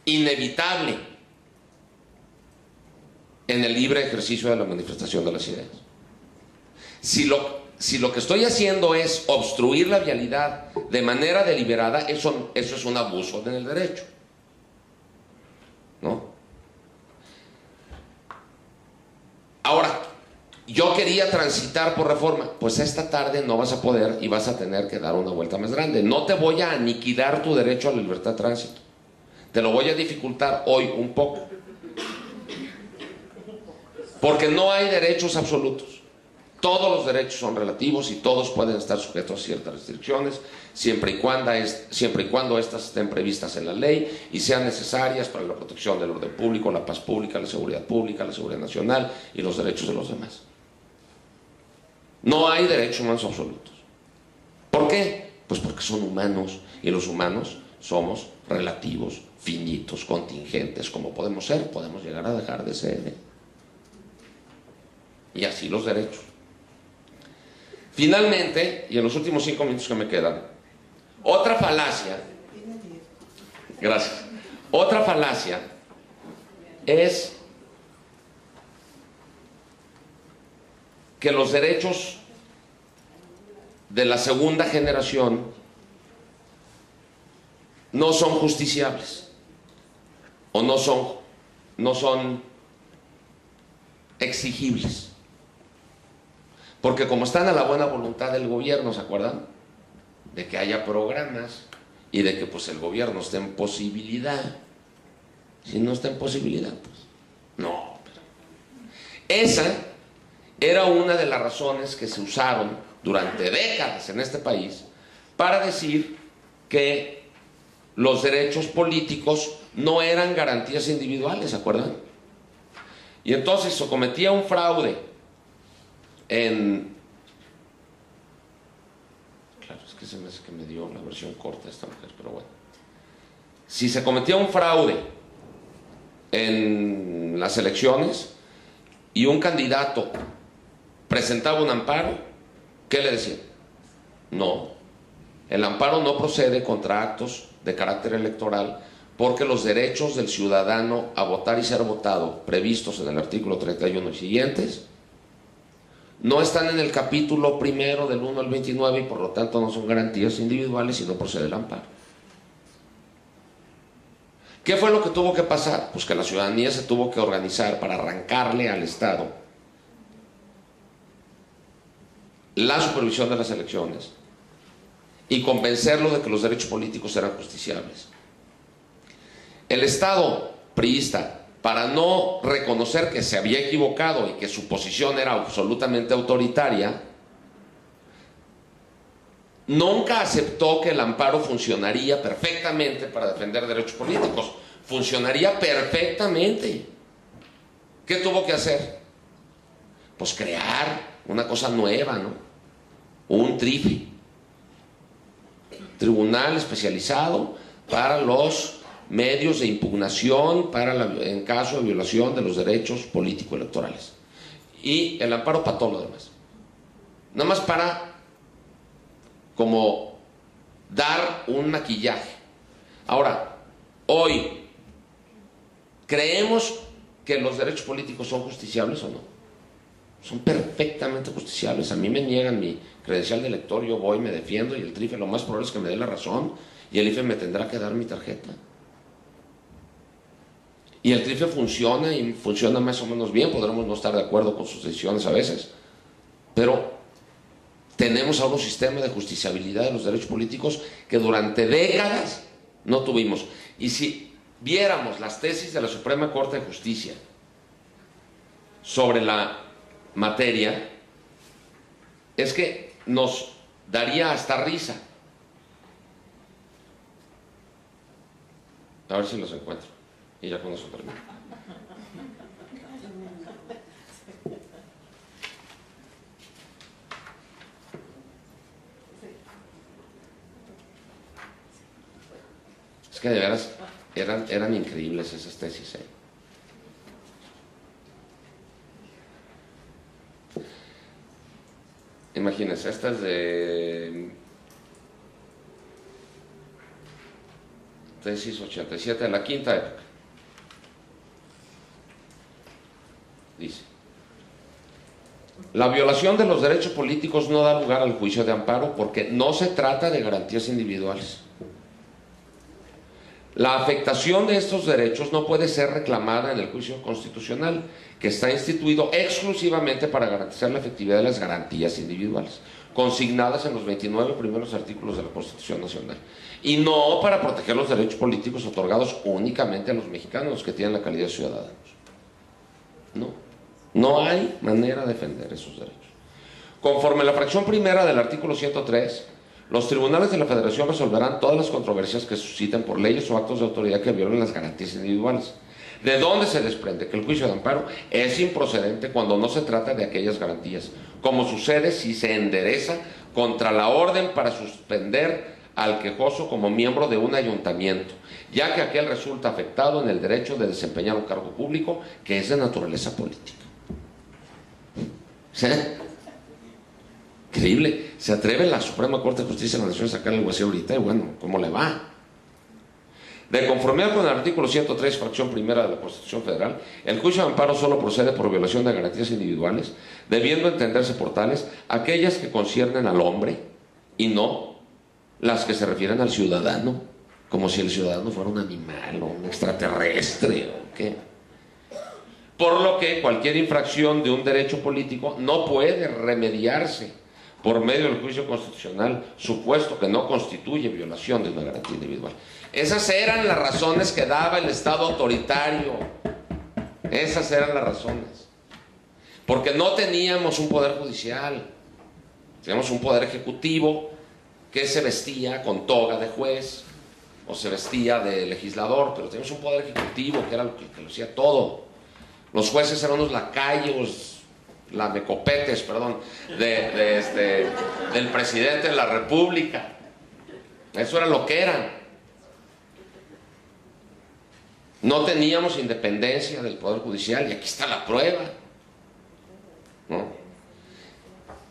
inevitable en el libre ejercicio de la manifestación de las ideas. Si lo que estoy haciendo es obstruir la vialidad de manera deliberada, eso es un abuso del derecho, ¿no? Ahora, yo quería transitar por Reforma. Pues esta tarde no vas a poder y vas a tener que dar una vuelta más grande. No te voy a aniquilar tu derecho a la libertad de tránsito. Te lo voy a dificultar hoy un poco. Porque no hay derechos absolutos. Todos los derechos son relativos y todos pueden estar sujetos a ciertas restricciones, siempre y cuando éstas estén previstas en la ley y sean necesarias para la protección del orden público, la paz pública, la seguridad nacional y los derechos de los demás. No hay derechos humanos absolutos. ¿Por qué? Pues porque son humanos y los humanos somos relativos, finitos, contingentes, como podemos ser, podemos llegar a dejar de ser. Y así los derechos. Finalmente, y en los últimos 5 minutos que me quedan, otra falacia, gracias, otra falacia es que los derechos de la segunda generación no son justiciables o no son exigibles. Porque como están a la buena voluntad del gobierno, ¿se acuerdan? De que haya programas y de que pues el gobierno esté en posibilidad. Si no está en posibilidad, pues no. Esa era una de las razones que se usaron durante décadas en este país para decir que los derechos políticos no eran garantías individuales, ¿se acuerdan? Y entonces se cometía un fraude claro, es que se me hace que me dio la versión corta esta mujer, pero bueno. Si se cometía un fraude en las elecciones y un candidato presentaba un amparo, ¿qué le decían? No, el amparo no procede contra actos de carácter electoral porque los derechos del ciudadano a votar y ser votado, previstos en el artículo 31 y siguientes, no están en el capítulo primero del 1 al 29 y por lo tanto no son garantías individuales y no procede el amparo. ¿Qué fue lo que tuvo que pasar? Pues que la ciudadanía se tuvo que organizar para arrancarle al Estado la supervisión de las elecciones y convencerlo de que los derechos políticos eran justiciables. El Estado priista, para no reconocer que se había equivocado y que su posición era absolutamente autoritaria, nunca aceptó que el amparo funcionaría perfectamente para defender derechos políticos. Funcionaría perfectamente. ¿Qué tuvo que hacer? Pues crear una cosa nueva, ¿no? Un TRIFE, Tribunal Especializado para los medios de impugnación en caso de violación de los derechos político-electorales. Y el amparo para todo lo demás. Nada más para como dar un maquillaje. Ahora, hoy, ¿creemos que los derechos políticos son justiciables o no? Son perfectamente justiciables. A mí me niegan mi credencial de elector, yo voy, me defiendo y el TRIFE lo más probable es que me dé la razón y el IFE me tendrá que dar mi tarjeta. Y el TRIFE funciona y funciona más o menos bien, podremos no estar de acuerdo con sus decisiones a veces, pero tenemos ahora un sistema de justiciabilidad de los derechos políticos que durante décadas no tuvimos. Y si viéramos las tesis de la Suprema Corte de Justicia sobre la materia, es que nos daría hasta risa. A ver si los encuentro. Y ya con eso termino. Es que de veras eran increíbles esas tesis, ¿eh? Imagínense, esta es de tesis 87 de la quinta época. Dice: la violación de los derechos políticos no da lugar al juicio de amparo porque no se trata de garantías individuales. La afectación de estos derechos no puede ser reclamada en el juicio constitucional, que está instituido exclusivamente para garantizar la efectividad de las garantías individuales, consignadas en los 29 primeros artículos de la Constitución Nacional, y no para proteger los derechos políticos otorgados únicamente a los mexicanos que tienen la calidad de ciudadanos. No hay manera de defender esos derechos. Conforme a la fracción primera del artículo 103, los tribunales de la Federación resolverán todas las controversias que susciten por leyes o actos de autoridad que violen las garantías individuales. ¿De dónde se desprende que el juicio de amparo es improcedente cuando no se trata de aquellas garantías, como sucede si se endereza contra la orden para suspender al quejoso como miembro de un ayuntamiento, ya que aquel resulta afectado en el derecho de desempeñar un cargo público que es de naturaleza política? ¿Sí? Increíble. Se atreve la Suprema Corte de Justicia de la Nación a sacar el hueseo ahorita, y bueno, ¿cómo le va? De conformidad con el artículo 103, fracción primera de la Constitución Federal, el juicio de amparo solo procede por violación de garantías individuales, debiendo entenderse por tales aquellas que conciernen al hombre y no las que se refieren al ciudadano, como si el ciudadano fuera un animal o un extraterrestre o qué. Por lo que cualquier infracción de un derecho político no puede remediarse por medio del juicio constitucional, supuesto que no constituye violación de una garantía individual. Esas eran las razones que daba el Estado autoritario. Esas eran las razones. Porque no teníamos un poder judicial, teníamos un poder ejecutivo que se vestía con toga de juez o se vestía de legislador, pero teníamos un poder ejecutivo que era lo que lo hacía todo. Los jueces eran unos lacayos, lamecopetes, perdón, del presidente de la República. Eso era lo que eran. No teníamos independencia del Poder Judicial, y aquí está la prueba, ¿no?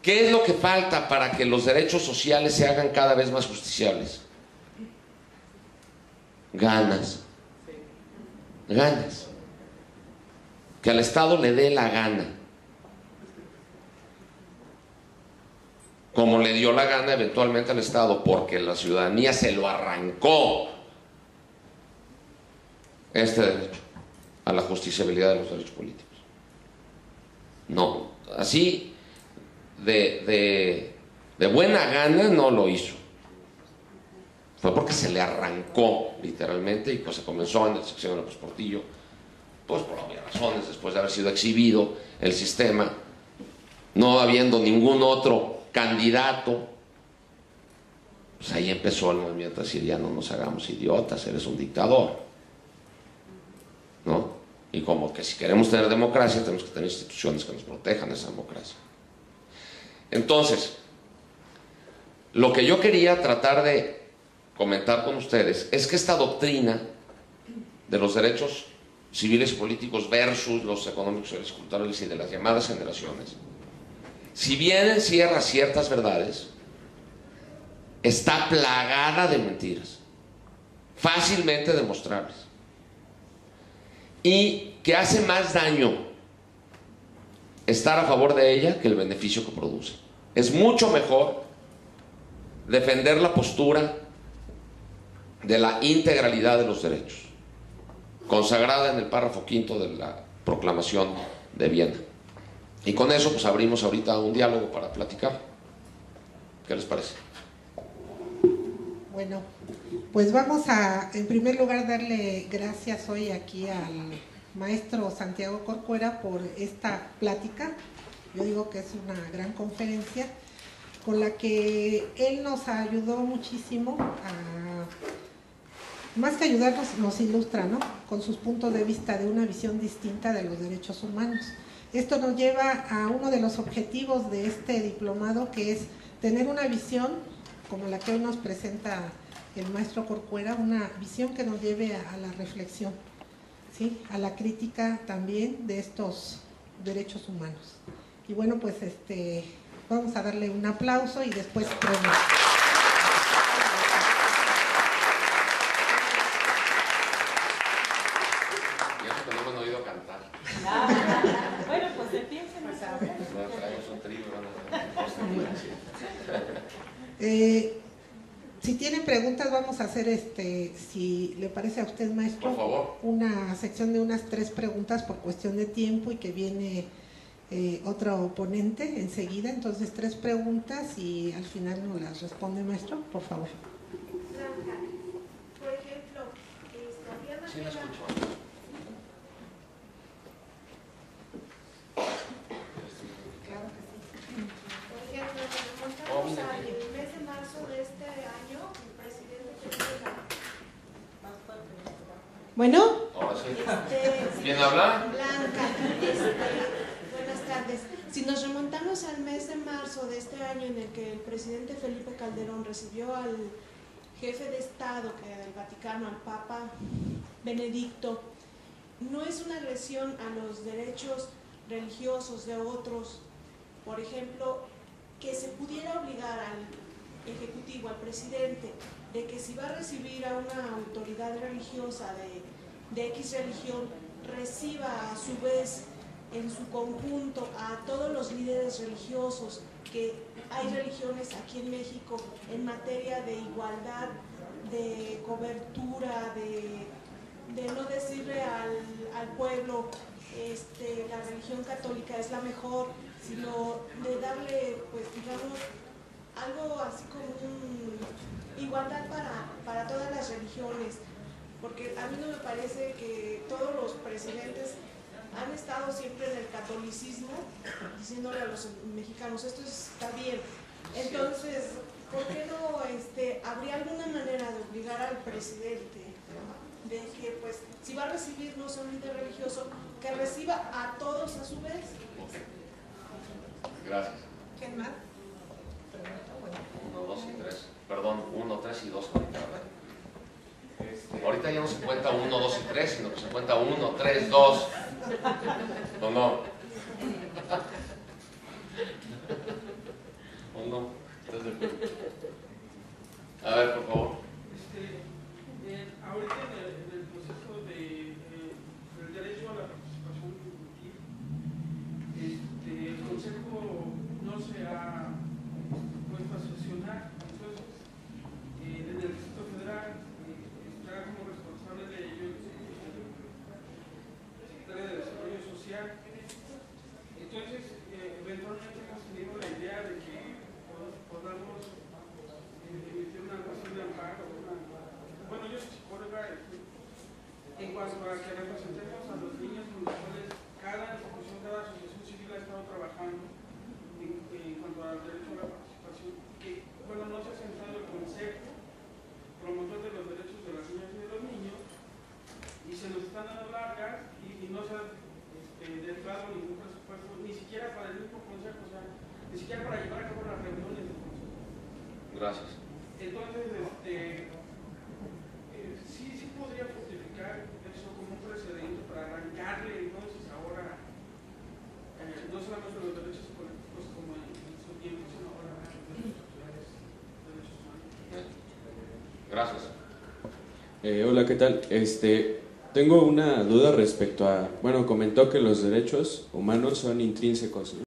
¿Qué es lo que falta para que los derechos sociales se hagan cada vez más justiciables? Ganas. Ganas. Que al Estado le dé la gana, como le dio la gana eventualmente al Estado, porque la ciudadanía se lo arrancó, este derecho a la justiciabilidad de los derechos políticos. No, así de buena gana no lo hizo. Fue porque se le arrancó literalmente, y pues se comenzó en el sexenio de López Portillo, pues por obvias razones, después de haber sido exhibido el sistema, no habiendo ningún otro candidato, pues ahí empezó el movimiento a decir: ya no nos hagamos idiotas, eres un dictador, ¿no? Y como que si queremos tener democracia, tenemos que tener instituciones que nos protejan esa democracia. Entonces, lo que yo quería tratar de comentar con ustedes es que esta doctrina de los derechos civiles y políticos versus los económicos, sociales y culturales y de las llamadas generaciones, si bien encierra ciertas verdades, está plagada de mentiras, fácilmente demostrables, y que hace más daño estar a favor de ella que el beneficio que produce. Es mucho mejor defender la postura de la integralidad de los derechos, consagrada en el párrafo quinto de la Proclamación de Viena. Y con eso pues abrimos ahorita un diálogo para platicar. ¿Qué les parece? Bueno, pues vamos a, en primer lugar, darle gracias hoy aquí al maestro Santiago Corcuera por esta plática. Yo digo que es una gran conferencia con la que él nos ayudó muchísimo a, más que ayudarnos, nos ilustra, ¿no?, con sus puntos de vista de una visión distinta de los derechos humanos. Esto nos lleva a uno de los objetivos de este diplomado, que es tener una visión como la que hoy nos presenta el maestro Corcuera, una visión que nos lleve a la reflexión, ¿sí?, a la crítica también de estos derechos humanos. Y bueno, pues vamos a darle un aplauso y después preguntas. preguntas vamos a hacer, si le parece a usted, maestro, por favor, una sección de unas 3 preguntas por cuestión de tiempo y que viene otro oponente enseguida. Entonces 3 preguntas y al final nos las responde, maestro, por favor. Blanca, por ejemplo, había sí la escucho. Claro que sí. Por ejemplo, nos remontamos al mes de marzo de este año, el presidente Bueno. Ahora sí. ¿Quién habla? Blanca, buenas tardes. Si nos remontamos al mes de marzo de este año en el que el presidente Felipe Calderón recibió al jefe de Estado del Vaticano, al Papa Benedicto, ¿no es una agresión a los derechos religiosos de otros? Por ejemplo, que se pudiera obligar al Ejecutivo, al presidente, de que si va a recibir a una autoridad religiosa de X religión, reciba a su vez en su conjunto a todos los líderes religiosos, que hay religiones aquí en México en materia de igualdad, de cobertura, de no decirle al pueblo la religión católica es la mejor, sino de darle, pues digamos, algo así como igualdad para todas las religiones, porque a mí no me parece que todos los presidentes han estado siempre en el catolicismo, diciéndole a los mexicanos, esto está bien. Entonces, ¿por qué no habría alguna manera de obligar al presidente de que, pues, si va a recibir no solo un líder religioso, que reciba a todos a su vez? Gracias. ¿Quién más? 1, 2 y 3. Perdón, 1, 3 y 2 ahorita, ¿verdad? Ahorita ya no se cuenta 1, 2 y 3, sino que se cuenta 1, 3, 2. ¿O no? ¿O no? ¿Estás de acuerdo? A ver, por favor. Ahorita en el proceso del derecho a la participación ejecutiva, el Consejo no se ha puesto a sesionar. Entonces, en el Distrito Federal está como responsable de ello el secretario de Desarrollo Social. Entonces, eventualmente hemos tenido la idea de que podamos emitir una relación de amparo. Bueno, yo soy psicóloga en cuanto a que representemos a los niños con los cuales cada institución, cada asociación civil ha estado trabajando en cuanto al derecho a la participación, que, bueno, no se ha sentado el concepto promotor de los derechos de las niñas y de los niños, y se nos están dando largas y no se ha entrado ningún presupuesto, ni siquiera para el mismo consejo, o sea, ni siquiera para llevar a cabo las reuniones del consejo. Gracias. Entonces, sí podría justificar eso como un precedente para arrancarle entonces ahora no solamente los derechos políticos como en su tiempo, sino ahora los derechos sociales, derechos humanos. Gracias. Hola, ¿qué tal? Tengo una duda respecto a, bueno, comentó que los derechos humanos son intrínsecos, ¿no?